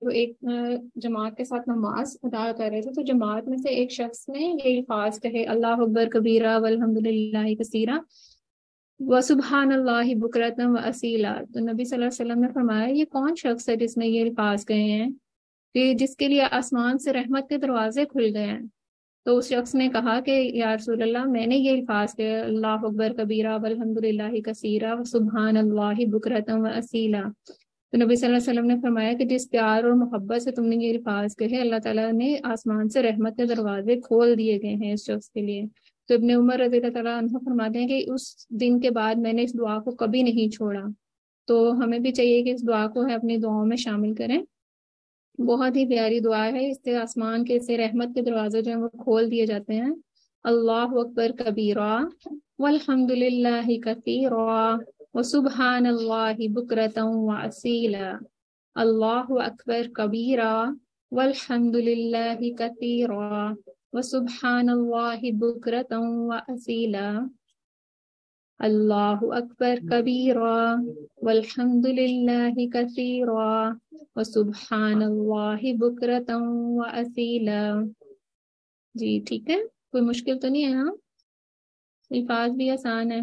وہ ایک جماعت کے ساتھ نماز ادا کر رہے تھے، تو جماعت میں سے ایک شخص نے یہ الفاظ کہے، اللہ اکبر کبیرہ والحمد للہ کثیرہ وسبحان اللہ بکرۃ واصیلا۔ تو نبی صلی اللہ علیہ وسلم نے فرمایا یہ کون شخص ہے جس نے یہ الفاظ کہے ہیں کہ جس کے لیے آسمان سے رحمت کے دروازے کھل گئے ہیں؟ تو اس شخص نے کہا کہ یا رسول اللہ، میں نے یہ الفاظ کہے، اللہ اکبر کبیرہ والحمد للہ کثیرہ وسبحان اللہ بکرۃ واصیلا۔ تو نبی صلی اللہ علیہ وسلم نے فرمایا کہ جس پیار اور محبت سے تم نے یہ الفاظ کہے، اللہ تعالیٰ نے آسمان سے رحمت کے دروازے کھول دیے گئے ہیں اس شخص کے لیے۔ تو ابن عمر رضی اللہ تعالیٰ عنہ فرماتے ہیں کہ اس دن کے بعد میں نے اس دعا کو کبھی نہیں چھوڑا۔ تو ہمیں بھی چاہیے کہ اس دعا کو ہے اپنی دعاؤں میں شامل کریں۔ بہت ہی پیاری دعا ہے، اس سے آسمان کے سے رحمت کے دروازے جو ہیں وہ کھول دیے جاتے ہیں۔ اللہ اکبر کبیرہ والحمد للہ کثیرا وسبحان اللہ بکرۃ واصیلا۔ اللہ اکبر کبیرہ والحمد للہ کثیرا وسبحان اللہ بکرۃ واصیلا۔ اللہ اکبر کبیرہ والحمد للہ کثیرا وسبحان اللہ بکرۃ واصیلا۔ جی ٹھیک ہے، کوئی مشکل تو نہیں ہے؟ ہاں، الفاظ بھی آسان ہے۔